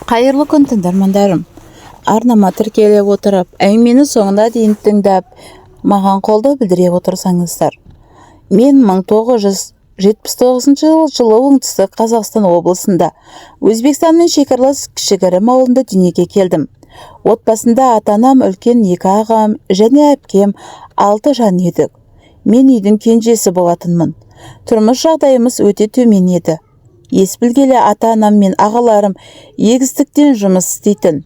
Қайырлы күн тыңдармандарым. Арнама тіркеліп отырып, әңгімені соңына дейін тыңдап, маған қолдау білдіре отырсаңыздар. Мен 1979 жылы оңтүстік Қазақстан облысында, Өзбекстанмен шекаралас кішігірім ауылында дүниеге келдім. Отбасында ата-анам, үлкен 2 ағам және әпкем 6 жан едік. Мен үйдің кенжесі болатынмын. Тұрмыс жағдайымыз өте төмен еді. Ес білгелі ата-анам мен ағаларым егістіктен жұмыс істейтін.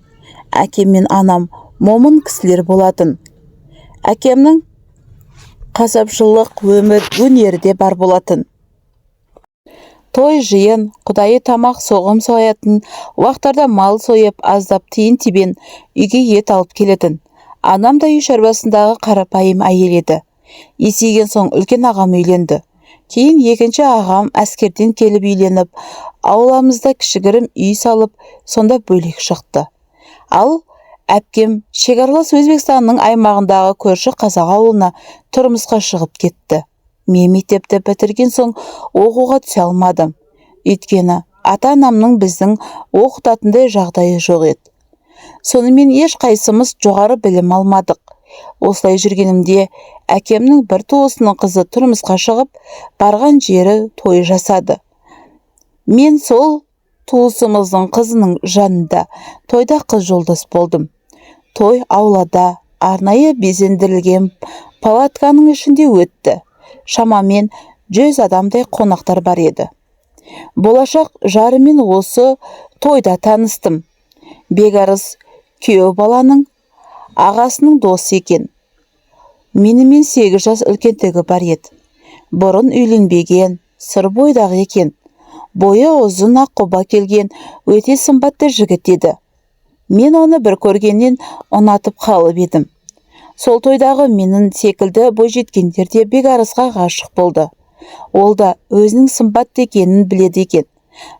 Әкем мен анам момын кісілер болатын. Әкемнің қасапшылық өнері де бар болатын. Той жиын, құдайы тамақ соғым соятын, уақыттарда мал сойып, аздап тиын-тебен үйге ет алып келетін. Анам да үй шаруасындағы қарапайым әйел еді. Есейген соң үлкен ағам үйленді. Кейін екінші ағам әскерден келіп үйленіп, ауламызда кішігірім үй салып, сонда бөлек шықты. Ал әпкем шекаралас Өзбекстанның аймағындағы көрші қазақ ауылына тұрмысқа шығып кетті. Мен мектепті бітірген соң оқуға түсе алмадым. Өйткені ата-анамның біздің оқытатындай жағдайы жоқ еді. Сонымен ешқайсымыз жоғары білім алмадық. Осылай жүргенімде әкемнің бір туысының қызы тұрмысқа шығып, барған жері той жасады. Мен сол туысымыздың қызының жанында тойда қыз жолдас болдым. Той аулада арнайы безендірілген палатканың ішінде өтті. Шамамен 100 адамдай қонақтар бар еді. Болашақ жарымен осы тойда таныстым. Бекарыс күйеу баланың ағасының досы екен. Менімен 8 жас үлкендігі бар еді. Бұрын үйленбеген, сыр бойдағы екен. Бойы ұзын аққұба келген, өте сымбатты жігіт еді. Мен оны бір көргеннен ұнатып қалып едім. Сол тойдағы менің секілді бойжеткендер де Бекарысқа ғашық болды. Ол да өзінің сымбатты екенін біледі екен.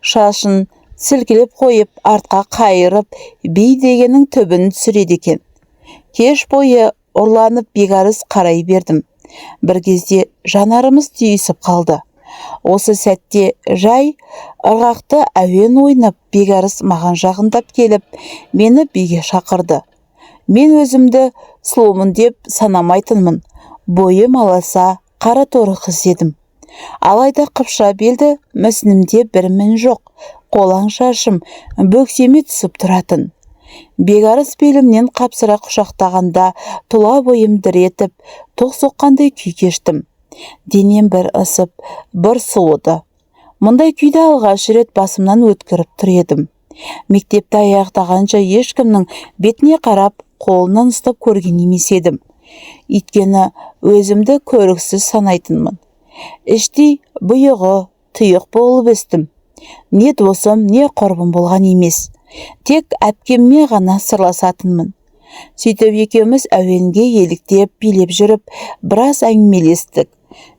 Шашын сілкілеп қойып, артқа қайырып, би дегеннің түбін түсіреді екен. Кеш бойы ұрланып Бекарыс қарай бердім. Бір кезде жанарымыз түйісіп қалды. Осы сәтте жай ырғақты әуен ойнап, Бекарыс маған жақындап келіп, мені биге шақырды. Мен өзімді сұлумын деп санамайтынмын. Бойым аласа, қара торы қыз едім. Алайда қыпша белді мүсінімде бір мін жоқ. Қолаң шашым бөксеме түсіп тұратын. Бекарыс белімнен қапсыра құшақтағанда тұла бойым дір етіп, тоқ соққандай күй кештім. Денем бір ысып, бір суыды. Мұндай күйді алғаш рет басымнан өткіріп тұр едім. Мектепті аяқтағанша ешкімнің бетіне қарап, қолынан ұстап көрген емес едім. Өйткені өзімді көріксіз санайтынмын. Іштей бұйығы, тұйық болып өстім. Не досым, не құрбым болған емес. Тек әпкемме ғана сырласатынмын. Сөйтіп екеуміз әуенге еліктеп, билеп жүріп, біраз әңгімелестік.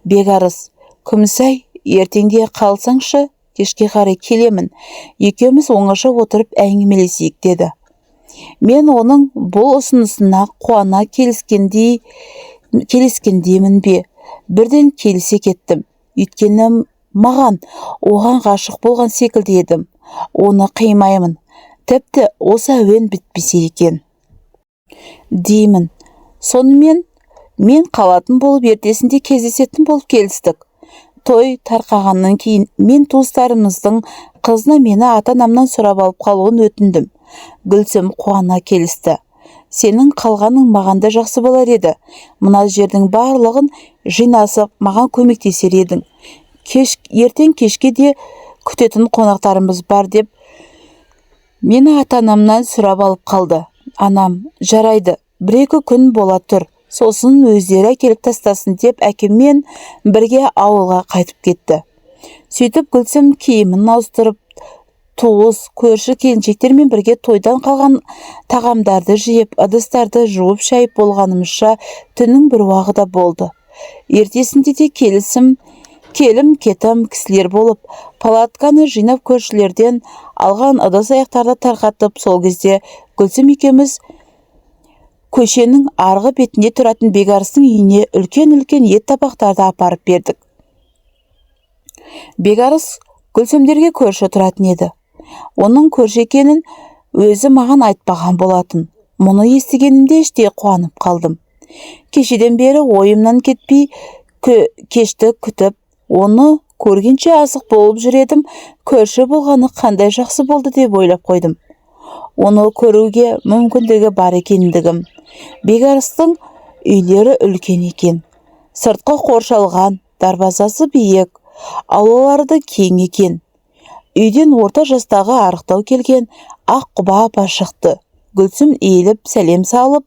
Бекарыс, күмісай, ертеңде қалсаңшы, кешке қарай келемін. Екеуміз оңаша отырып әңгімелесейік деді. Мен оның бұл ұсынысына қуана келіскендеймін бе? Бірден келісе кеттім. Өйткені маған оған ғашық болған секілді едім. Оны қимаймын. Тіпті осы әуен бітпесе екен деймін. Сонымен мен қалатын болып, ертесінде кездесетін болып келістік. Той тарқағаннан кейін мен туыстарымыздың қызына мені ата-анамнан сұрап алып қалуын өтіндім. Гүлсім қуана келісті. Сенің қалғаның маған да жақсы болар еді. Мына жердің барлығын жинасып, маған көмектесер едің. Ертең кешке де күтетін қонақтарымыз бар деп мені ата-анамнан сұрап алып қалды. Анам, жарайды, 1-2 күн бола тұр, сосын өздері әкеліп тастасын деп әкеммен бірге ауылға қайтып кетті. Сөйтіп Гүлсім киімін ауыстырып, туыс, көрші келіншектермен бірге тойдан қалған тағамдарды жиып, ыдыстарды жуып шайып болғанымызша түннің бір уағы да болды. Ертесінде де келім-кетім кісілер болып, палатканы жинап көршілерден алған ыдыс аяқтарды тарқатып, сол кезде Гүлсім екеуміз көшенің арғы бетінде тұратын Бекарыстың үйіне үлкен-үлкен ет табақтарды апарып бердік. Бекарыс Гүлсімдерге көрші тұратын еді. Оның көрші екенін өзі маған айтпаған болатын. Мұны естігенімде іштей қуанып қалдым. Кешеден бері ойымнан кетпей кешті күтіп, оны көргенше асық болып жүредім. Көрші болғаны қандай жақсы болды деп ойлап қойдым. Оны көруге мүмкіндігі бар екендігім. Бекарыстың үйлері үлкен екен. Сыртқы қоршалған, дарбазасы биік, аулалары да кең екен. Үйден орта жастағы арықтау келген ақ құба апа шықты. Гүлсім иіліп сәлем салып,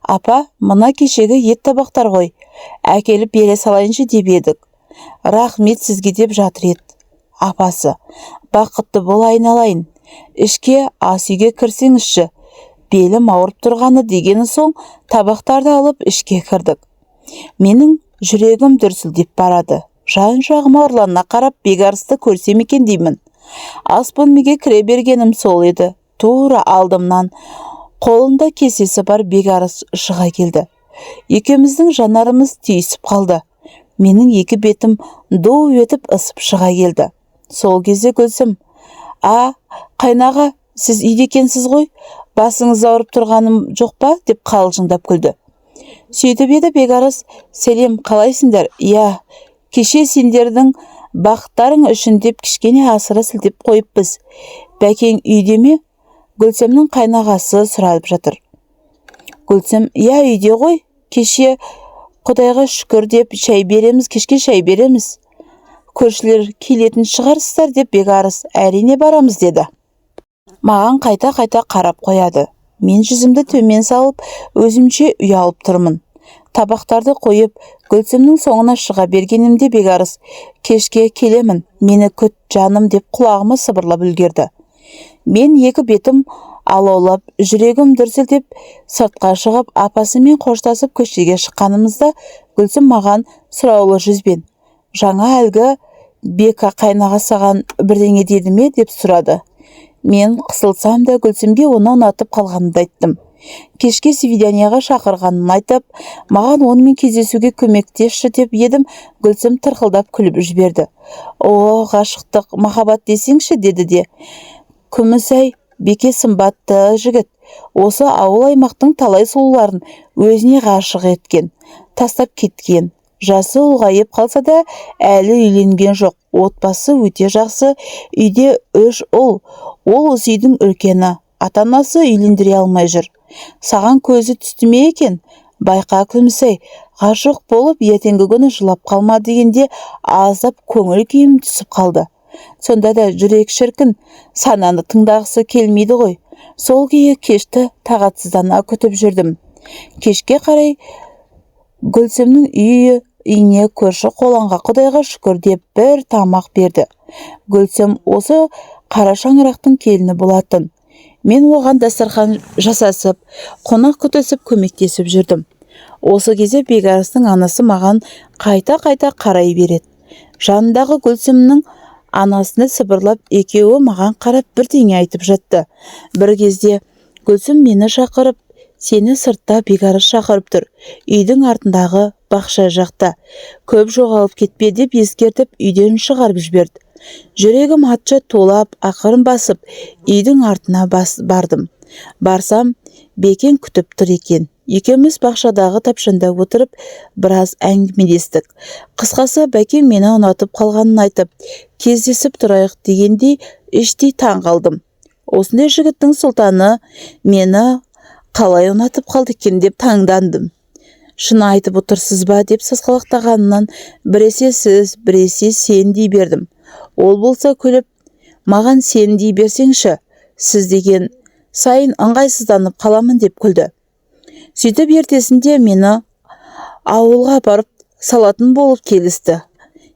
апа, мына кешегі ет табақтар ғой, әкеліп бере салайыншы деп едік. Рахмет сізге деп жатыр еді. Апасы, бақытты бол айналайын. Ішке ас үйге кірсеңізші. Белім ауырып тұрғаны дегені соң табақтарды алып ішке кірдік. Менің жүрегім дүрсілдеп барады. Жан-жағыма ұрлана қарап Бекарысты көрсем екен деймін. Ас бөлмеге кіре бергенім сол еді. Тура алдымнан қолында кесесі бар Бекарыс шыға келді. Екеуміздің жанарымыз түйісіп қалды. Менің екі бетім ду етіп ысып шыға келді. Сол кезде Гүлсім, қайнаға, сіз үйде екенсіз ғой, басыңыз ауырып тұрғаным жоқ па деп қалжыңдап күлді. Сөйтіп еді Бекарыс, сәлем, қалайсыңдар? Иә, кеше сендердің бақыттарың үшін деп кішкене асыра сілтеп қойыппыз. Бәкең үйде ме? Гүлсімнің қайнағасы сұралып жатыр. Гүлсім, иә, үйде ғой, кеше Құдайға шүкір деп шай береміз, кешке шай береміз. Көршілер келетін шығарсыздар деп Бекарыс, әрине барамыз деді. Маған қайта-қайта қарап қояды. Мен жүзімді төмен салып, өзімше ұялып тұрмын. Табақтарды қойып, Гүлсімнің соңына шыға бергенімде Бекарыс, кешке келемін, мені күт жаным деп құлағыма сыбырлап үлгерді. Мен екі бетім алаулап, жүрегім дүрсілдеп, сыртқа шығып, апасымен қоштасып көшеге шыққанымызда Гүлсім маған сұраулы жүзбен, жаңа әлгі Бека қайнаға саған бірдеңе деді ме деп сұрады. Мен қысылсам да Гүлсімге оны ұнатып қалғанымды айттым. Кешке свиданияға шақырғанын айтып, маған онымен кездесуге көмектесші деп едім. Гүлсім тырқылдап күліп жіберді. О, ғашықтық, махаббат десеңші деді де. Күміс-ай, Беке сымбатты жігіт, осы ауыл аймақтың талай сұлуларын өзіне ғашық еткен, тастап кеткен. Жасы ұлғайып қалса да әлі үйленген жоқ. Отбасы өте жақсы. Үйде 3 ұл. Ол осы үйдің үлкені. Ата-анасы үйлендіре алмай жүр. Саған көзі түсті ме екен? Байқа Күміс-ай, ғашық болып ертеңгі күні жылап қалма дегенде аздап көңіл күйім түсіп қалды. Сонда да жүрек шіркін, сананы тыңдағысы келмейді ғой. Сол күйі кешті тағатсыздана күтіп жүрдім. Кешке қарай Гүлсімнің үйіне көрші қолаңға Құдайға шүкір деп бір тамақ берді. Гүлсім осы қара шаңырақтың келіні болатын. Мен оған дастархан жасасып, қонақ күтісіп көмектесіп жүрдім. Осы кезде Бекарыстың анасы маған қайта-қайта қарай береді. Жанындағы Гүлсімнің анасына сыбырлап, екеуі маған қарап бірдеңе айтып жатты. Бір кезде Гүлсім мені шақырып, сені сыртта Бекарыс шақырып тұр. Үйдің артындағы бақша жақта. Көп жоғалып кетпе деп ескертіп, үйден шығарып жіберді. Жүрегім атша толап, ақырын басып, үйдің артына бардым. Барсам, Бекең күтіп тұр екен. Екеуміз бақшадағы тапшанда отырып, біраз әңгімелестік. Қысқасы, Бәкең мені ұнатып қалғанын айтып, кездесіп тұрайық дегендей іштей таң қалдым. Осындай жігіттің сұлтаны мені қалай ұнатып қалды екен деп таңдандым. Шыны айтып отырсыз ба деп сасқалақтағанынан біресе сіз, біресе сен дей бердім. Ол болса күліп, маған сен дей берсеңші, сіз деген сайын ыңғайсызданып қаламын деп күлді. Сөйтіп ертесінде мені ауылға апарып салатын болып келісті.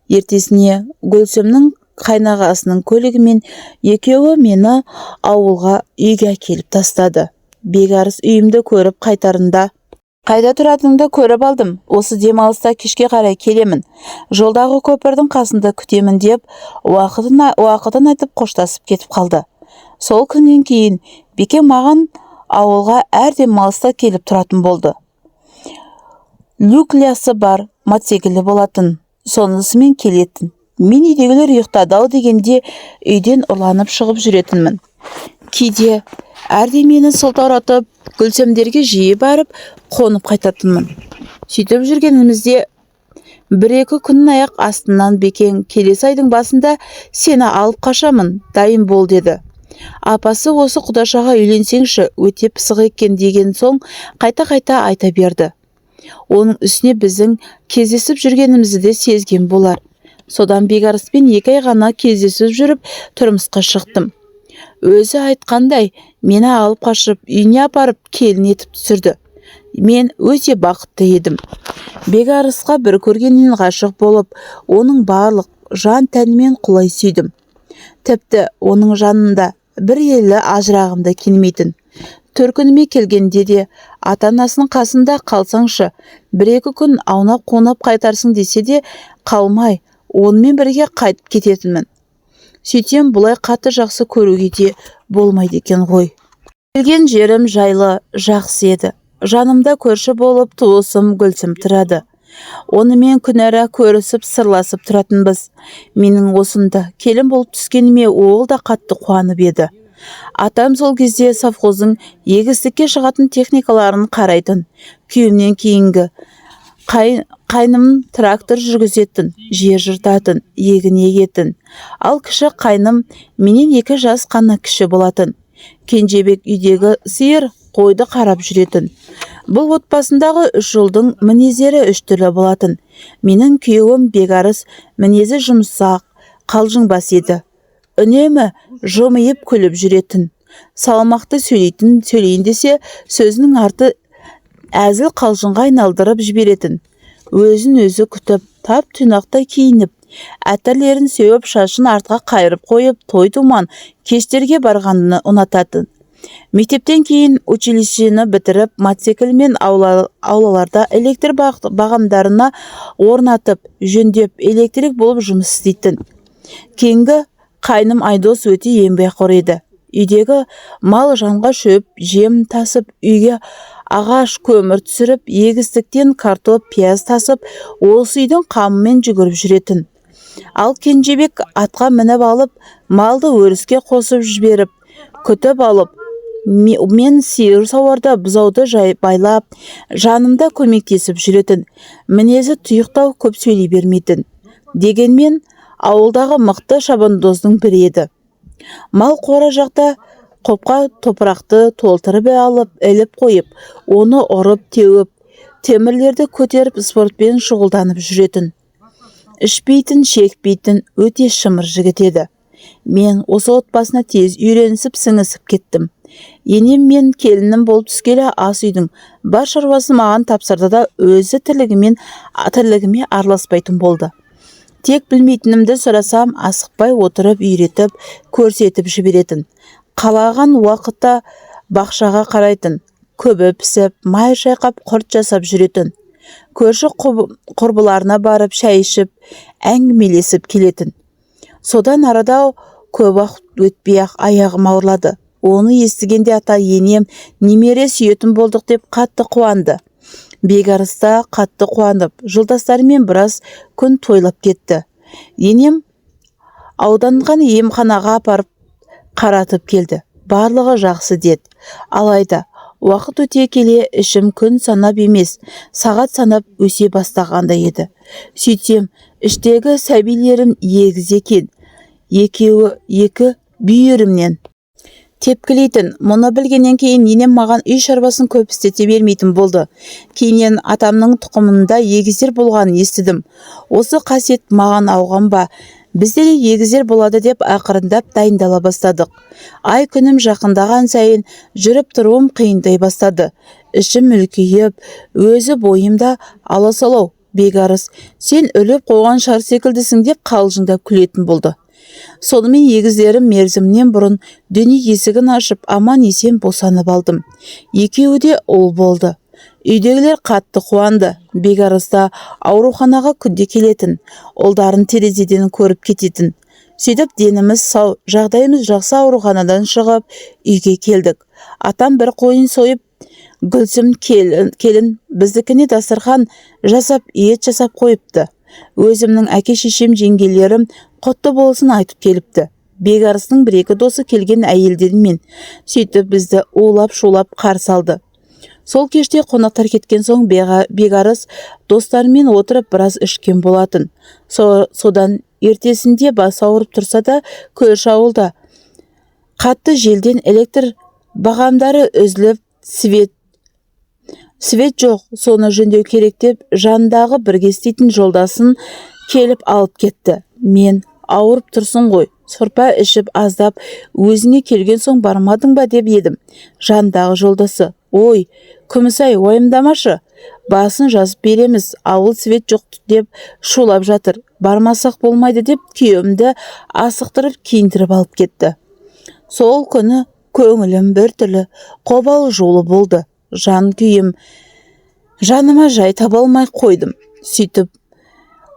Ертесіне Гүлсімнің қайнағасының көлігімен екеуі мені ауылға үйге әкеліп тастады. Бекарыс үйімді көріп қайтарында, қайда тұратыныңды көріп алдым. Осы демалыста кешке қарай келемін. Жолдағы көпірдің қасында күтемін деп уақытын айтып қоштасып кетіп қалды. Сол күннен кейін Бекең маған ауылға әр демалыста келіп тұратын болды. Люклясы бар мотоциклі болатын. Сонысымен келетін. Мен үйдегілер ұйықтады ау дегенде үйден ұрланып шығып жүретінмін. Кейде Әрде мені сылтауратып, Гүлсемдерге жиі барып, қонып қайтатынмын. Сөйтіп жүргенімізде бір-екі күн аяқ астынан Бекең келесі айдың басында сені алып қашамын, дайын бол деді. Апасы осы Құдашаға үйленсеңші, өте пысық екен деген соң қайта-қайта айта берді. Оның үстіне біздің кездесіп жүргенімізді де сезген болар. Содан Бекарыспен 2 ай ғана кездесіп жүріп, тұрмысқа шықтым. Өзі айтқандай, мені алып қашып, үйіне апарып, келін етіп түсірді. Мен өте бақытты едім. Бекарысқа бір көргеннен ғашық болып, оның барлық жан тәнімен құлай сүйдім. Тіпті оның жанында бір елі ажырағымда келмейтін. Төркініме келгенде де ата-анасының қасында қалсаңшы, 1-2 күн аунап қонап қайтарсың десе де қалмай, онымен бірге қайтып кететінмін. Сөйтсем бұлай қатты жақсы көруге де болмайды екен ғой. Келген жерім жайлы, жақсы еді. Жанымда көрші болып туысым Гүлсім тұрады. Онымен күнәра көрісіп сырласып тұратынбыз. Менің осында келін болып түскеніме ол да қатты қуанып еді. Атам сол кезде совхоздың егістікке шығатын техникаларын қарайтын. Күйеуімнен кейінгі қайным трактор жүргізетін, жер жыртатын, егін егетін. Ал кіші қайным менен 2 жас қана кіші болатын. Кенжебек үйдегі сиыр, қойды қарап жүретін. Бұл отбасындағы 3 жылдың мінездері 3 түрлі болатын. Менің күйеуім Бекарыс мінезі жұмсақ, қалжыңбас еді. Үнемі жымиып күліп жүретін. Салмақты сөйлейін десе, сөзінің арты әзіл қалжыңға айналдырып жіберетін. Өзін өзі күтіп, тап тұйнақта киініп, әтірлерін сеуіп, шашын артқа қайырып қойып, той-туман кештерге барғанын ұнататын. Мектептен кейін училищені бітіріп, мотоциклмен аулаларда электр бағамдарына орнатып, жөндеп, электрик болып жұмыс істейтін. Кейінгі қайным Айдос өте еңбекқор еді. Үйдегі мал жанға шөп, жем тасып, үйге ағаш көмір түсіріп, егістіктен картоп, пияз тасып, осы үйдің қамымен жүгіріп жүретін. Ал Кенжебек атқа мініп алып, малды өріске қосып жіберіп, күтіп алып, мен сиыр сауарда бұзауды байлап, жанымда көмектесіп жүретін. Мінезі тұйықтау, көп сөйлей бермейтін. Дегенмен, ауылдағы мықты шабандоздың бірі еді. Мал қора жақта қопқа топырақты толтырып алып, іліп қойып, оны ұрып, теуіп, темірлерді көтеріп, спортпен шұғылданып жүретін. Ішпейтін, шекпейтін, өте шымыр жігіт еді. Мен осы отбасына тез үйренісіп, сіңісіп кеттім. Енем мен келінім болып түскелі ас үйдің бар шаруасын маған тапсырды да өзі тірлігіме араласпайтын болды. Тек білмейтінімді сұрасам, асықпай отырып, үйретіп, көрсетіп жіберетін. Қалаған уақытта бақшаға қарайтын, көбі пісіп, май шайқап, құрт жасап жүретін. Көрші құрбыларына барып, шай ішіп, әңгімелесіп келетін. Содан арада көп уақыт өтпей-ақ аяғым ауырлады. Оны естігенде ата енем немере сүйетін болдық деп қатты қуанды. Бекарыста қатты қуанып, жолдастарымен біраз күн тойлап кетті. Енем ауданған емханаға апарып қаратып келді. Барлығы жақсы деді. Алайда уақыт өте келе ішім күн санап емес, сағат санап өсе бастағанда еді. Сөйтсем, іштегі сәбилерім егіз екен. Екеуі 2 бүйірімнен тепкілейтін. Мұны білгеннен кейін енем маған үй шаруасын көп істете бермейтін болды. Кейіннен атамның тұқымында егіздер болғанын естідім. Осы қасиет маған ауған ба? Бізде де егіздер болады деп ақырындап дайындала бастадық. Ай күнім жақындаған сайын жүріп тұруым қиындай бастады. Ішім үлкейіп, өзі бойымда аласалау. Бекарыс, сен өліп қойған шар секілдісің деп қалжыңдап күлетін болды. Сонымен егіздерім мерзімнен бұрын дүние есігін ашып, аман есен босанып алдым. Екеуі де ұл болды. Үйдегілер қатты қуанды. Бекарыста ауруханаға күнде келетін, ұлдарын терезеден көріп кететін. Сөйтіп деніміз сау, жағдайымыз жақсы ауруханадан шығып, үйге келдік. Атам бір қойын сойып, Гүлсім келін біздікіне дастархан жасап, ет жасап қойыпты. Өзімнің әке-шешем, жеңгелерім құтты болсын айтып келіпті. бекарыстың бір-екі досы келген әйелдермен. Сөйтіп бізді улап-шулап қарсы алды. Сол кеште қонақтар кеткен соң бекарыс достарымен отырып біраз ішкен болатын. Содан ертесінде бас ауырып тұрса да көрші ауылда қатты желден электр бағамдары үзіліп, свет жоқ, соны жөндеу керек деп жандағы бірге істейтін жолдасын келіп алып кетті. Мен ауырып тұрсын ғой, сорпа ішіп аздап өзіңе келген соң бармадың ба деп едім. Жандағы жолдасы: ой, Күмісай, уайымдамашы, басын жазып береміз, ауыл свет жоқ деп шулап жатыр, бармасақ болмайды деп күйеуімді асықтырып киіндіріп алып кетті. Сол күні көңілім біртүрлі қобал жолы болды. Жан күйім, жаныма жай таба алмай қойдым. Сөйтіп,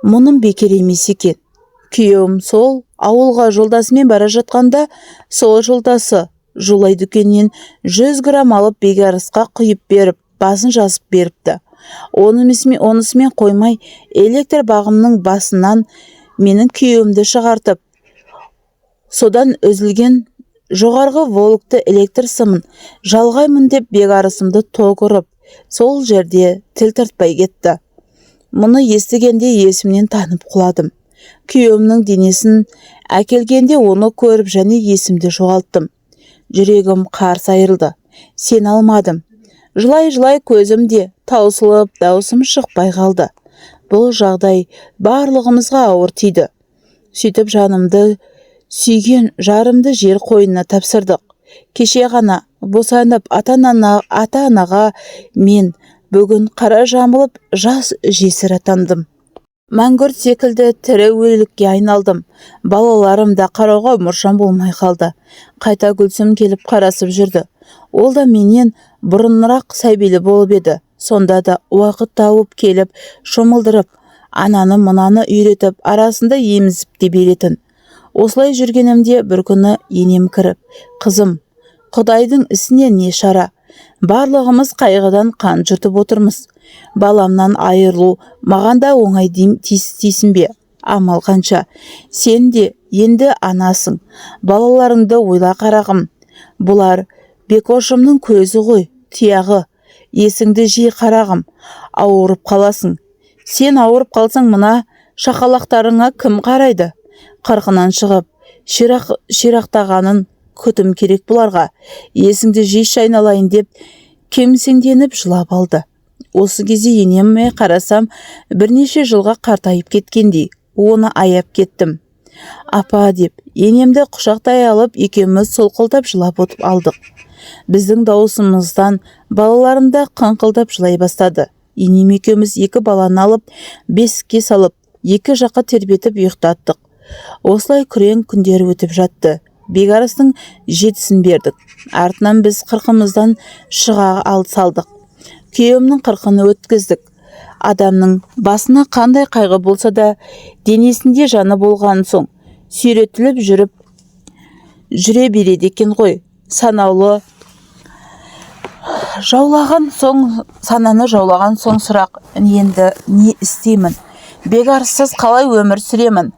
мұным бекер емес екен. Күйеуім сол ауылға жолдасымен бара жатқанда, сол жолдасы Жолай дүкеннен 100 грамм алып бекарысқа құйып беріп, басын жазып беріпті. Онысымен қоймай, электр бағымның басынан менің күйеуімді шығартып, содан үзілген жоғарғы волокты электр сымын жалғаймын деп бекарысымды ток ұрып, сол жерде тіл тартпай кетті. Мұны естігенде есімнен танып құладым. Күйеуімнің денесін әкелгенде оны көріп және есімді жоғалттым. Жүрегім қарс айырылды. Сен алмадым. Жылай-жылай көзімде таусылып, даусым шықпай қалды. Бұл жағдай барлығымызға ауыр тиді. Сөйтіп жанымды сүйген жарымды жер қойнына тапсырдық. Кеше ғана босанып ата-анаға мен бүгін қара жамылып жас жесір атандым. Мәңгүрт секілді тірі өлікке айналдым. Балаларым да қарауға мұршам болмай қалды. Қайта Гүлсім келіп қарасып жүрді. Ол да менен бұрынырақ сәбилі болып еді. Сонда да уақыт тауып келіп, шомылдырып, ананы мынаны үйретіп, арасында емізіп те беретін. Осылай жүргенімде бір күні енем кіріп: қызым, Құдайдың ісіне не шара? Барлығымыз қайғыдан қан жыртып отырмыз. Баламнан айырылу маған да оңай тисін бе? Амал қанша? Сен де енді анасың. Балаларыңды ойла қарағым. Бұлар Бекошымның көзі ғой, тұяғы. Есіңді жей қарағым. Ауырып қаласың. Сен ауырып қалсаң мына шақалақтарыңа кім қарайды? Қырқынан шығып, ширақтағанын күтім керек бұларға. Есіңді жейші айналайын деп кемсеңденіп жылап алды. Осы кезде енеме қарасам, бірнеше жылға қартайып кеткендей, оны аяп кеттім. Апа деп, енемді құшақтай алып, екеуміз солқылдап жылап отып алдық. Біздің дауысымыздан балаларым да қыңқылдап жылай бастады. Енем екеуміз 2 баланы алып, бесікке салып, 2 жаққа тербетіп ұйықтаттық. Осылай күрең күндер өтіп жатты. Бекарыстың 7-сін бердік. Артынан біз 40-мыздан шыға салдық. Күйеуімнің 40-ны өткіздік. Адамның басына қандай қайғы болса да, денесінде жаны болған соң, сүйретіліп жүре береді екен ғой. Сананы жаулаған соң сұрақ: енді не істеймін? Бекарыссыз қалай өмір сүремін?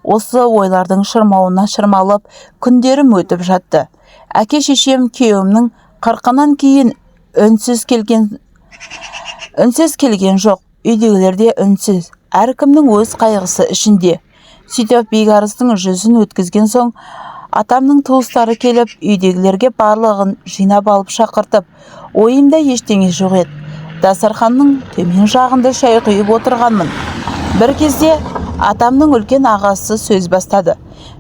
Осы ойлардың шырмауына шырмалып, күндерім өтіп жатты. Әке-шешем күйеуімнің 40-нан кейін үнсіз келген жоқ. Үйдегілер де үнсіз. Әркімнің өз қайғысы ішінде. Сөйтіп бекарыстың 100-ін өткізген соң, атамның туыстары келіп, үйдегілерге барлығын жинап алып шақыртып, ойымда ештеңе жоқ еді. Дастарханның төмен жағында шай құйып отырғанмын. Бір кезде атамның үлкен ағасы сөз бастады.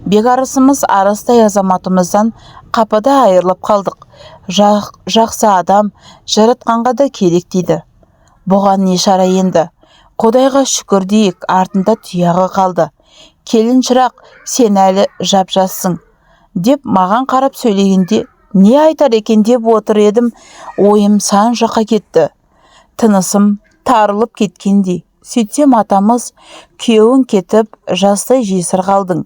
Бекарысымыз арыстай азаматымыздан қапыда айырылып қалдық. Жақсы адам жаратқанға да керек дейді. Бұған не шара енді? Құдайға шүкір дейік, артында тұяғы қалды. Келін шырақ, сен әлі жап-жассың деп маған қарап сөйлегенде, не айтар екен деп отыр едім, ойым сан жаққа кетті. Тынысым тарылып кеткендей. Сөйтсем атамыз: күйеуің кетіп, жастай жесір қалдың.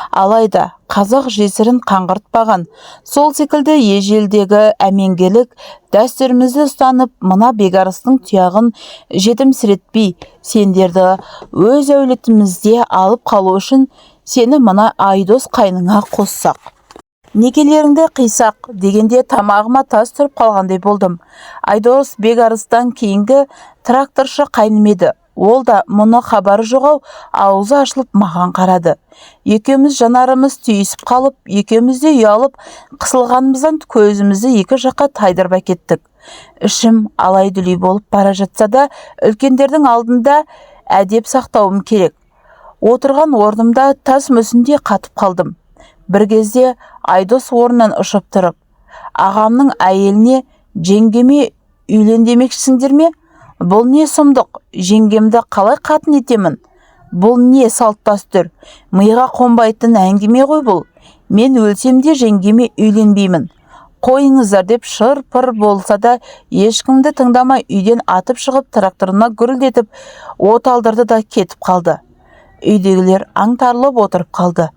Алайда қазақ жесірін қаңғыртпаған. Сол секілді ежелдегі әменгелік дәстүрімізді ұстанып, мына бекарыстың тұяғын жетімсіретпей, сендерді өз әулетімізде алып қалу үшін сені мына Айдос қайныңа қоссақ. Некелеріңді қисақ дегенде тамағыма тас тұрып қалғандай болдым. Айдос бекарыстан кейінгі тракторшы қайным еді. Ол да мұны хабары жоғау, аузы ашылып маған қарады. Екеуміз жанарымыз түйісіп қалып, екеуміз де ұялып, қысылғанымыздан көзімізді екі жаққа тайдырып әкеттік. Ішім алай-дүлей болып бара жатса да, үлкендердің алдында әдеп сақтауым керек. Отырған орнымда тас мүсінде қатып қалдым. Бір кезде Айдос орнынан ұшып тұрып, ағамның әйеліне жеңгеме үйлен демекшісіңдер ме? Бұл не сұмдық, жеңгемді қалай қатын етемін? Бұл не салт дәстүр? Миға қонбайтын әңгіме ғой бұл. Мен өлсем де жеңгеме үйленбеймін. Қойыңыздар деп шыр-пыр болса да ешкімді тыңдамай үйден атып шығып тракторына гүрілдетіп от алдырды да кетіп қалды. Үйдегілер аңтарылып отырып қалды.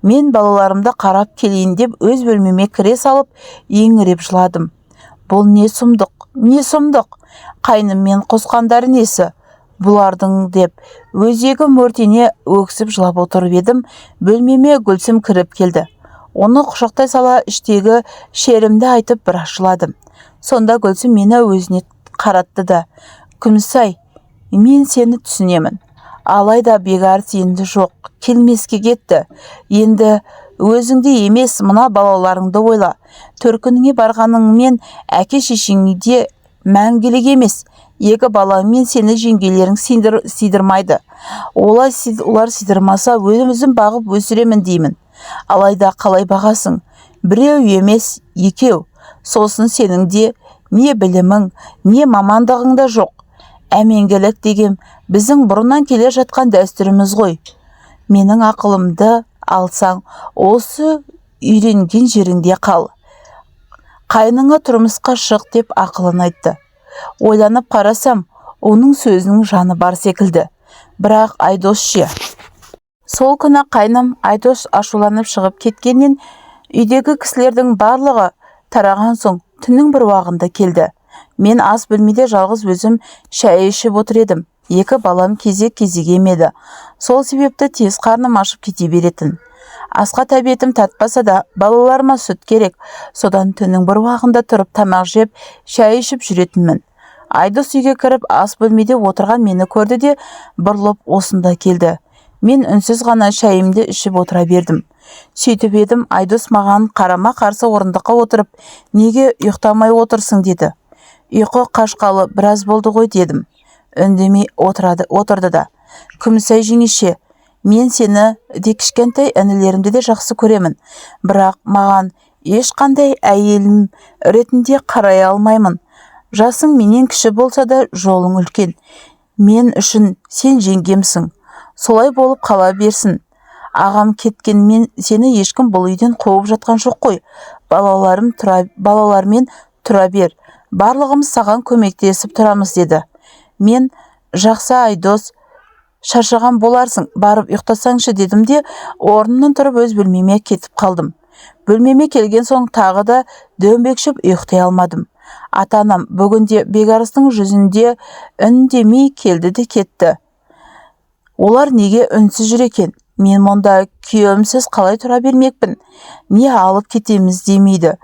Мен балаларымды қарап келейін деп өз бөлмеме кіре салып еңіреп жыладым. Бұл не сұмдық, не сұмдық? Қайныммен қосқандары несі? Бұлардың деп өзегі мөртене өксіп жылап отырып едім. Бөлмеме Гүлсім кіріп келді. Оны құшақтай сала іштегі шерімді айтып біраз жыладым. Сонда Гүлсім мені өзіне қаратты да: Күмісай, мен сені түсінемін. Алайда бекарыс енді жоқ, келмеске кетті. Енді өзіңде емес, мына балаларыңды ойла. Төркініңе барғаныңмен әке шешеңде мәңгілік емес. Екі балаңмен сені жеңгелерің сидырмайды. Олар сидырмаса өзіміздің бағып өсіремін деймін. Алайда қалай бағасың? Біреу емес, екеу. Сосын сеніңде не білімің, не мамандығың да жоқ. Әменгілік деген біздің бұрыннан келе жатқан дәстүріміз ғой. Менің ақылымды алсаң, осы үйренген жеріңде қал. Қайныңа тұрмысқа шық деп ақылын айтты. Ойланып қарасам, оның сөзінің жаны бар секілді. Бірақ Айдос ше? Сол күні қайным Айдос ашуланып шығып кеткеннен үйдегі кісілердің барлығы тараған соң түннің бір уағында келді. Мен ас бөлмеде жалғыз өзім шай ішіп отыр едім. Екі балам кезек-кезек емеді. Сол себепті тез қарным ашып кете беретін. Асқа тәбетім татпаса да, балаларыма сүт керек. Содан түннің бір уағында тұрып тамақ жеп, шай ішіп жүретінмін. Айдос үйге кіріп ас бөлмеде отырған мені көрді де бұрылып осында келді. Мен үнсіз ғана шайымды ішіп отыра бердім. Сөйтіп едім, Айдос маған қарама қарсы орындыққа отырып, неге ұйықтамай отырсың деді. Ұйқы қашқалы біраз болды ғой дедім. Үндемей отырды да: Күмісай жеңеше, мен сені де кішкентай інілерімді де жақсы көремін. Бірақ маған ешқандай әйелім ретінде қарай алмаймын. Жасың менен кіші болса да жолың үлкен. Мен үшін сен жеңгемсің. Солай болып қала берсін. Ағам кеткенмен сені ешкім бұл үйден қуып жатқан жоқ қой. Балалармен тұра бер. Барлығымыз саған көмектесіп тұрамыз деді. Мен: жақсы Айдос, шаршаған боларсың, барып ұйықтасаңшы дедім де орнымнан тұрып өз бөлмеме кетіп қалдым. Бөлмеме келген соң тағы да дөңбекшіп ұйықтай алмадым. Ата-анам бүгінде бекарыстың жүзінде үндемей келді де кетті. Олар неге үнсіз жүр екен? Мен мұнда күйеуімсіз қалай тұра бермекпін? Не алып кетеміз демейді.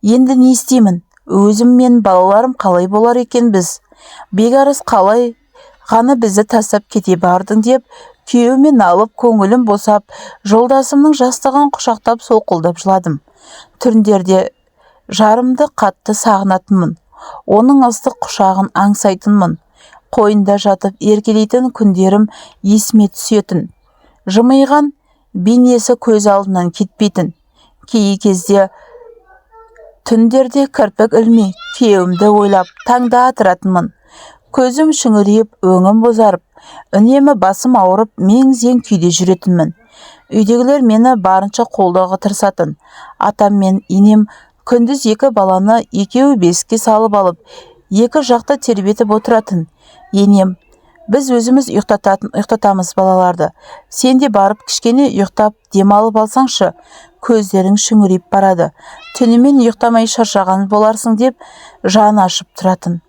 Енді не істеймін? Өзім мен балаларым қалай болар екен біз? Бекарыс қалай ғана бізді тастап кете бардың деп күйеуімен алып көңілім босап, жолдасымның жастығын құшақтап солқылдап жыладым. Түндерде жарымды қатты сағынатынмын. Оның ыстық құшағын аңсайтынмын. Қойында жатып еркелейтін күндерім есіме түсетін. Жымиған бейнесі көз алдынан кетпейтін. Кей кезде түндерде кірпік ілмей күйеуімді ойлап таңда атыратынмын. Көзім шүңірейіп, өңім бозарып, үнемі басым ауырып, мең-зең күйде жүретінмін. Үйдегілер мені барынша қолдауға тырысатын. Атам мен енем күндіз екі баланы екеуі бесікке салып алып, екі жақта тербетіп отыратын. Енем: біз өзіміз ұйықтатамыз балаларды. Сен де барып кішкене ұйықтап демалып алсаңшы, көздерің шүңірейіп барады. Түнімен ұйықтамай шаршаған боларсың деп жан ашып тұратын.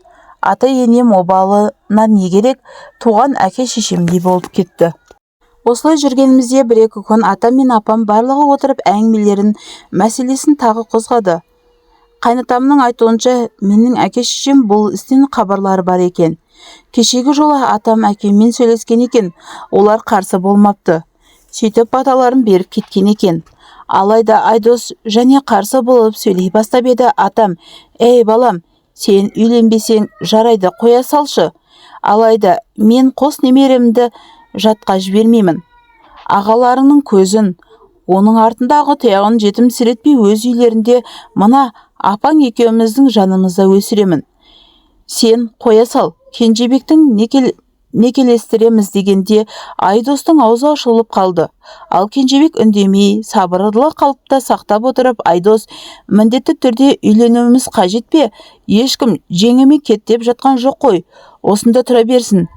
Ата енем обалына не керек, туған әке шешемдей болып кетті. Осылай жүргенімізде бір-екі күн атам мен апам барлығы отырып әңгімелерін, мәселесін тағы қозғады. Қайнатамның айтуынша, менің әке-шешем бұл істен хабарлары бар екен. Кешегі жолы атам әкеммен сөйлескен екен, олар қарсы болмапты. Сөйтіп баталарын беріп кеткен екен. Алайда Айдос және қарсы болып сөйлей бастап еді. Атам: «Ей балам, сен үйленбесең жарайды, қоя салшы. Алайда мен қос немеремді жатқа жібермеймін. Ағаларыңның көзін, оның артындағы тұяғын жетімсіретпей өз үйлерінде мына апаң екеуміздің жанымызда өсіремін. Сен қоя сал, Кенжебектің некелестіреміз» дегенде Айдостың аузы ашылып қалды. Ал Кенжебек үндемей, сабырлы қалыпта сақтап отырып: «Айдос, міндетті түрде үйленуіміз қажет пе? Ешкім жеңіме кет деп жатқан жоқ қой. Осында тұра берсін.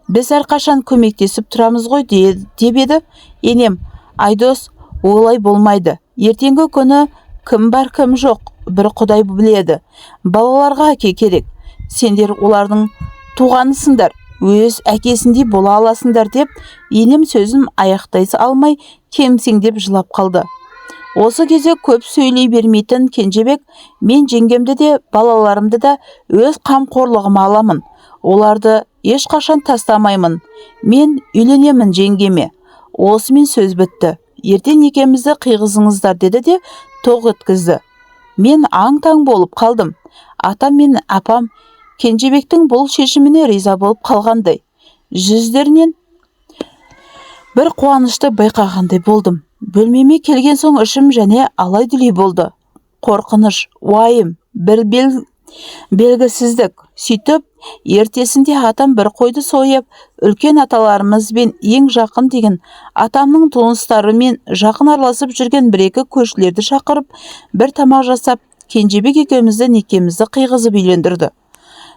Біз әрқашан көмектесіп тұрамыз ғой», деп еді. «Енем, Айдос, олай болмайды. Ертеңгі күні кім бар кім жоқ бір Құдай біледі. Балаларға әке керек. Сендер олардың туғанысыңдар, өз әкесіндей бола аласыңдар», деп енем сөзім аяқтай алмай кемсеңдеп жылап қалды. Осы кезде көп сөйлей бермейтін Кенжебек: «Мен жеңгемді де балаларымды да өз қамқорлығыма аламын. Оларды ешқашан тастамаймын. Мен үйленемін жеңгеме. Осымен сөз бітті. Ертең екемізді қиғызыңыздар», деді де тоқ еткізді. Мен аң-таң болып қалдым. Атам мен апам Кенжебектің бұл шешіміне риза болып қалғандай. Жүздерінен бір қуанышты байқағандай болдым. Бөлмеме келген соң ішім және алай-дүлей болды. Қорқыныш, уайым, бір белгісіздік. Сөйтіп, ертесінде атам бір қойды сойып, үлкен аталарымызбен ең жақын деген атамның туыстарымен жақын араласып жүрген бір-екі көршілерді шақырып, бір тамақ жасап, Кенжебек екеумізді некемізді қиғызып үйлендірді.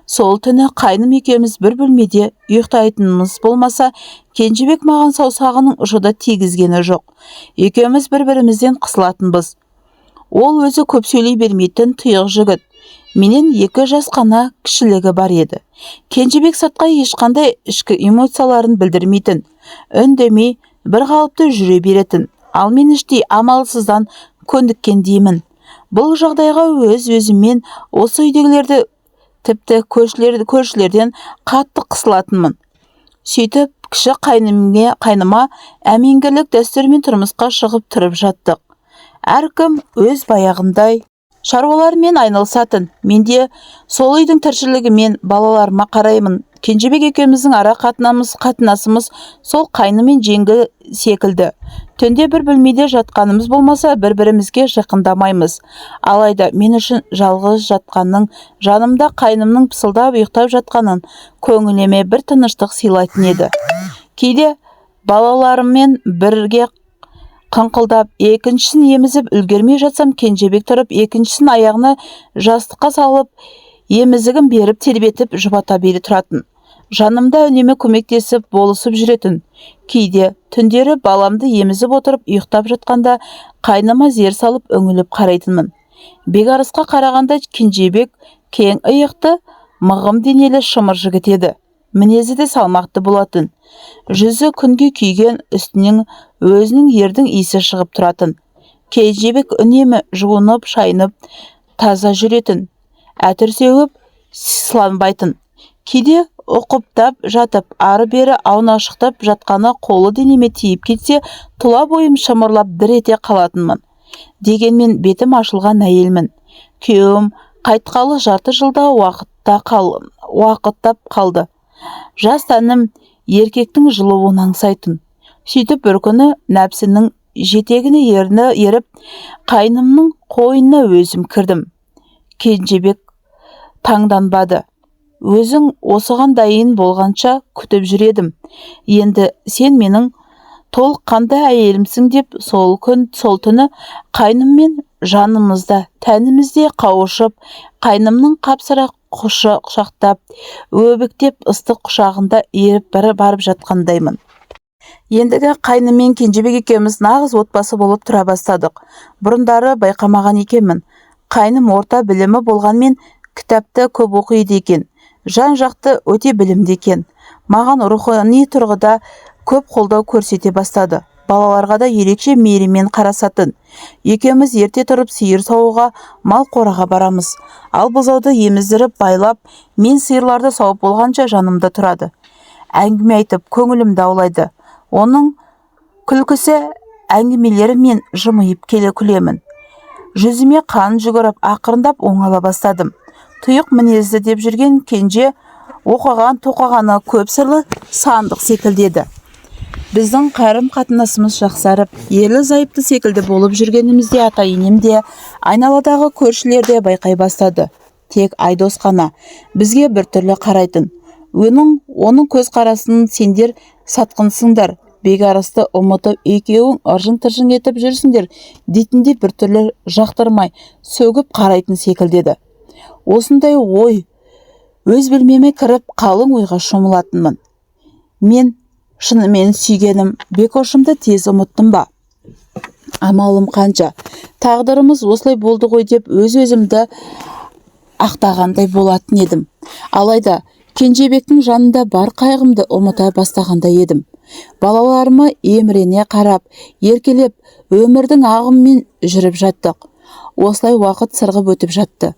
Сол түні қайным екеуміз бір бөлмеде ұйықтайтынымыз болмаса, Кенжебек маған саусағының ұшыда тигізгені жоқ. Екеуміз бір-бірімізден қысылатынбыз. Ол өзі көп сөйлей бермейтін тұйық жігіт. Менен 2 жас қана кішілігі бар еді. Кенжебек сыртқа ешқандай ішкі эмоцияларын білдірмейтін, үндемей бір қалыпты жүре беретін. Ал мен іштей амалсыздан көндіккен деймін. Бұл жағдайға өз-өзіммен осы үйдегілерді, тіпті көршілерден қатты қысылатынмын. Сөйтіп, кіші қайныма әмеңгірлік дәстүрмен тұрмысқа шығып тұрып жаттық. Әркім өз баяғындай шаруалармен айналысатын. Менде сол үйдің тіршілігімен балаларыма қараймын. Кенжебек екеуміздің ара қатынасымыз сол қайны мен жеңгі секілді. Түнде бір бөлмеде жатқанымыз болмаса, бір-бірімізге жақындамаймыз. Алайда мен үшін жалғыз жатқанның, жанымда қайнымның пысылдап ұйықтап жатқанын көңіліме бір тыныштық сыйлайтын еді. Кейде балаларыммен бірге қыңқылдап, екіншісін емізіп үлгермей жатсам, Кенжебек тұрып, екіншісін аяғына жастыққа салып, емізігін беріп тербетіп жұбата бере тұратын. Жанымда үнемі көмектесіп, болысып жүретін. Кейде түндері баламды емізіп отырып, ұйықтап жатқанда қайныма зер салып үңіліп қарайтынмын. Бекарысқа қарағанда Кенжебек кең иықты, мығым денелі шымыр жігіт еді. Мінезі де салмақты болатын. Жүзі күнге күйген, үстінен өзінің ердің иісі шығып тұратын. Кенжебек үнемі жуынып, шайынып, таза жүретін. Әтір сөгіп, сыланбайтын. Кейде ұқыптап жатып, ары-бері аунашықтап жатқаны қолы денеме тиіп кетсе, тұла бойым шымырлап дір ете қалатынмын. Дегенмен бетім ашылған әйелмін. Күйеуім қайтқалы жарты жылда уақыттап қалды. Жас тәнім еркектің жылуын аңсайтын. Сөйтіп бір күні нәпсінің жетегіне еріп, қайнымның қойнына өзім кірдім. Кенжебек таңданбады. Өзің осыған дайын болғанша күтіп жүредім. Енді сен менің толыққанды әйелімсің деп сол түні қайныммен жанымызда, тәнімізде қауышып, қайнымның қапсыра құшақтап, өбіктеп ыстық құшағында еріп барып жатқандаймын. Ендігі қайнымен Кенжебек екеуміз нағыз отбасы болып тұра бастадық. Бұрындары байқамаған екенмін. Қайным орта білімі болғанмен кітапты көп оқиды екен. Жан-жақты өте білімді екен. Маған рухани тұрғыда көп қолдау көрсете бастады. Балаларға да ерекше мейіріммен қарасатын. Екеуміз ерте тұрып сиыр саууға, мал қораға барамыз. Ал бұзауды еміздіріп байлап, мен сиырларды сауып болғанша жанымда тұрады. Әңгіме айтып, көңілімді аулайды. Оның күлкісі әңгімелері мен жымиып келе күлемін. Жүзіме қан жүгіріп, ақырындап оңала бастадым. Тұйық мінезді деп жүрген кенже оқыған тоқығаны көп сырлы сандық секілдеді. Біздің қарым қатынасымыз жақсарып, ерлі зайыпты секілді болып жүргенімізде ата-енем де, айналадағы көршілер де байқай бастады. Тек Айдос қана бізге біртүрлі қарайтын. Оның көз қарасын сендер сатқынсыңдар, бекарысты ұмытып екеуің ыржың-тыржың етіп жүрсіңдер дейтінде біртүрлі жақтырмай сөгіп қарайтын секілдеді. Осындай ой өз білмеме кіріп қалың ойға шомылатынмын. Мен шынымен сүйгенім Бекошымды тез ұмыттым ба? Амалым қанша? Тағдырымыз осылай болды ғой деп өз-өзімді ақтағандай болатын едім. Алайда Кенжебектің жанында бар қайғымды ұмыта бастағандай едім. Балаларыма емірене қарап, еркелеп, өмірдің ағымымен жүріп жаттық. Осылай уақыт сырғып өтіп жатты.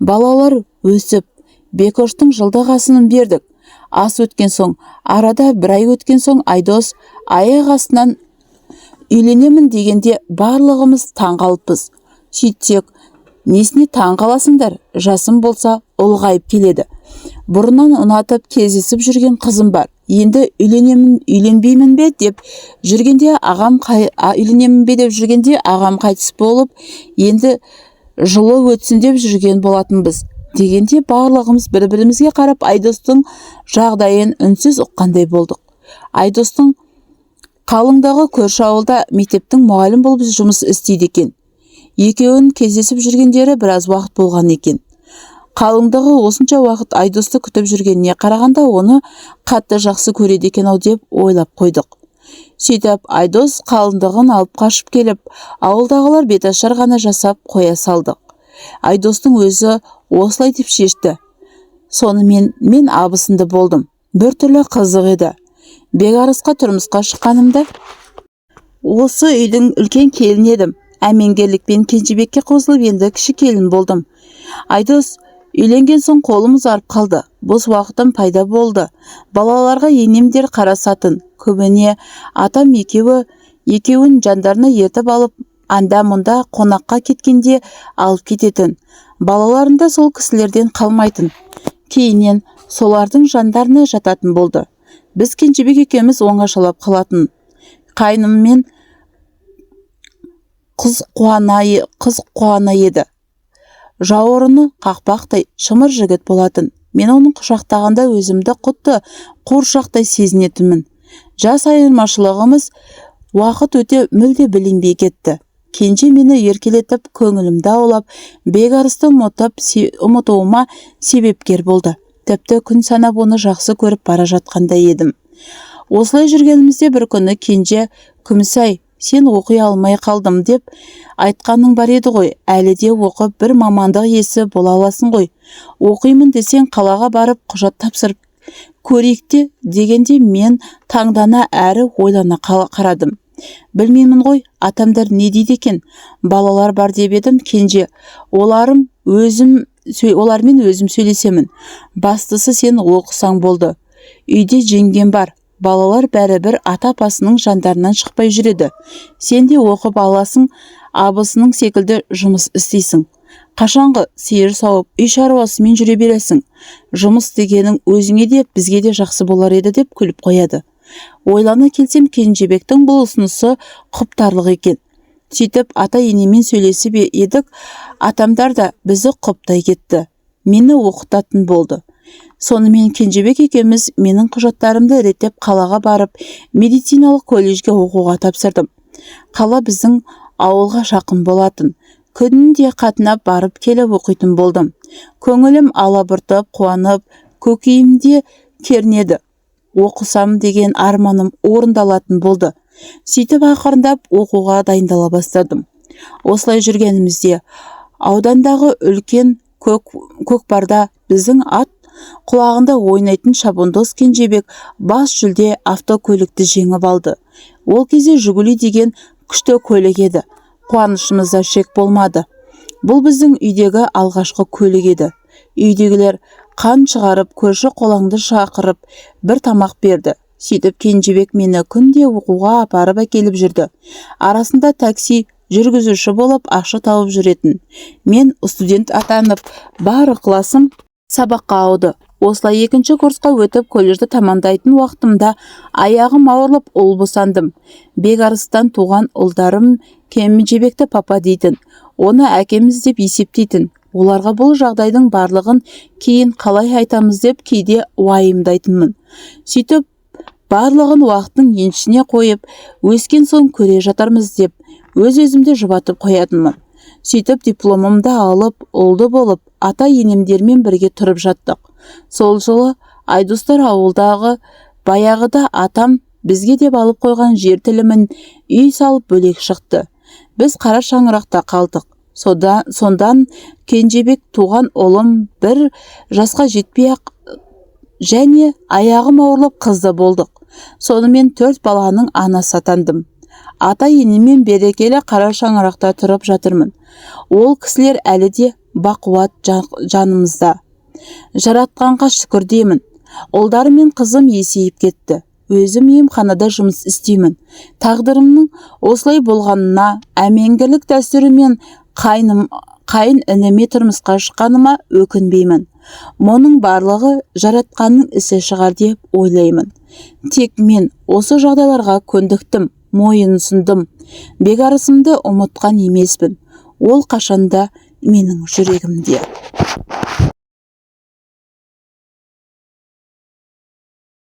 Балалар өсіп, Бекоштың жылдық асынын бердік. Ас өткен соң, арада бір ай өткен соң Айдос аяқ астынан үйленемін дегенде барлығымыз таңғалыппыз. Сөйтсек, несіне таңғаласыңдар? Жасым болса ұлғайып келеді. Бұрыннан ұнатып кездесіп жүрген қызым бар. Енді үйленбеймін бе деп жүргенде ағам қайтыс болып, енді жылы өтсін деп жүрген болатынбыз. Дегенде барлығымыз бір-бірімізге қарап Айдостың жағдайын үнсіз ұққандай болдық. Айдостың қалыңдағы көрші ауылда мектептің мұғалім болып жұмыс істейді екен. Екеуін кездесіп жүргендері біраз уақыт болған екен. Қалыңдағы осынша уақыт Айдосты күтіп жүргеніне қарағанда оны қатты жақсы көреді екен-ау деп ойлап қойдық. Сөйтіп Айдос қалыңдығын алып қашып келіп, ауылдағылар беташар ғана жасап қоя салдық. Айдостың өзі осылай деп шешті. Сонымен мен абысынды болдым. Бір түрлі қызық еді. Бекарысқа тұрмысқа шыққанымда осы үйдің үлкен келін едім. Әмеңгерлікпен Кенжебекке қосылып енді кіші келін болдым. Айдос үйленген соң қолым ұзарып қалды. Бос уақытым пайда болды. Балаларға енемдер қарасатын. Көбіне атам екеуін жандарына ертіп алып, анда-мұнда қонаққа кеткенде алып кететін. Балаларында сол кісілерден қалмайтын. Кейіннен солардың жандарына жататын болды. Біз Кенжебек екеуміз оңашалап қалатын. Қайныммен қыз қуана еді. Жауырыны қақпақтай шымыр жігіт болатын. Мен оның құшақтағанда өзімді құтты қуыршақтай сезінетінмін. Жас айырмашылығымыз уақыт өте мүлде білінбей кетті. Кенже мені еркелетіп, көңілімді аулап, Бекарысты ұмытуыма себепкер болды. Тіпті күн санап оны жақсы көріп бара жатқандай едім. Осылай жүргенімізде бір күні Кенже, "Күмісай, сен оқи алмай қалдым" деп айтқаның бар еді ғой. Әлі де оқып бір мамандық иесі бола аласың ғой. Оқимын десең қалаға барып құжат тапсырып көрейік дегенде мен таңдана әрі ойлана қарадым. Білмеймін ғой, атамдар не дейді екен? Балалар бар деп едім. Кенже, олармен өзім сөйлесемін. Бастысы сен оқысаң болды. Үйде жеңгем бар. Балалар бәрібір ата-апасының жандарынан шықпай жүреді. Сен де оқып аласың, абысының секілді жұмыс істейсің. Қашанғы сиыр сауып, үй шаруасымен жүре бересің. Жұмыс дегенің өзіңе де бізге де жақсы болар еді деп күліп қояды. Ойлана келсем, Кенжебектің бұл ұсынысы құптарлық екен. Сөйтіп ата-енемен сөйлесіп едік, атамдар да бізді құптай кетті. Мені оқытатын болды. Сонымен Кенжебек екеуміз менің құжаттарымды реттеп қалаға барып, медициналық колледжге оқуға тапсырдым. Қала біздің ауылға жақын болатын. Күнінде қатынап барып келіп оқитын болдым. Көңілім алабұртып, қуанып, көкейімде кернеді. Оқысам деген арманым орындалатын болды. Сөйтіп ақырындап оқуға дайындала бастадым. Осылай жүргенімізде аудандағы үлкен көкпарда біздің ат құлағында ойнайтын шабандоз Кенжебек бас жүлде автокөлікті жеңіп алды. Ол кезде «Жигули» деген күшті көлік еді. Қуанышымызда шек болмады. Бұл біздің үйдегі алғашқы көлік еді. Үйдегілер қан шығарып, көрші қолаңды шақырып, бір тамақ берді. Сөйтіп Кенжебек мені күнде оқуға апарып әкеліп жүрді. Арасында такси жүргізуші болып ақша тауып жүретін. Мен студент атанып, бар ықыласым сабаққа ауды. Осылай 2-ші курсқа өтіп, колледжді тамамдайтын уақытымда аяғым ауырлап ұл босандым. Бекарыстан туған ұлдарым Кенжебекті папа дейтін, оны әкеміз деп есептейтін. Оларға бұл жағдайдың барлығын кейін қалай айтамыз деп кейде уайымдайтынмын. Сөйтіп барлығын уақыттың еншісіне қойып, өскен соң көре жатармыз деп өз-өзімді жұбатып қоятынмын. Сөйтіп дипломымды алып, ұлды болып, ата-енемдермен бірге тұрып жаттық. Сол жылы Айдостар ауылдағы баяғыда атам бізге деп алып қойған жер тілімін үй салып бөлек шықты. Біз қара шаңырақта қалдық. Сондан Кенжебек туған ұлым 1 жасқа жетпей-ақ және аяғым ауырлап қызды болдық. Сонымен 4 баланың анасы атандым. Ата-енеммен берекелі қара шаңырақта тұрып жатырмын. Ол кісілер әлі де бақуат жанымызда. Жаратқанға шүкір деймін. Ұлдарым мен қызым есейіп кетті. Өзім емханада жұмыс істеймін. Тағдырымның осылай болғанына, әмеңгірлік дәстүрімен қайын ініме тұрмысқа шыққаныма өкінбеймін. Мұның барлығы жаратқанның ісі шығар деп ойлаймын. Тек мен осы жағдайларға көндіктім, мойынсұндым. Бекарысымды ұмытқан емеспін. Ол қашанда менің жүрегімде.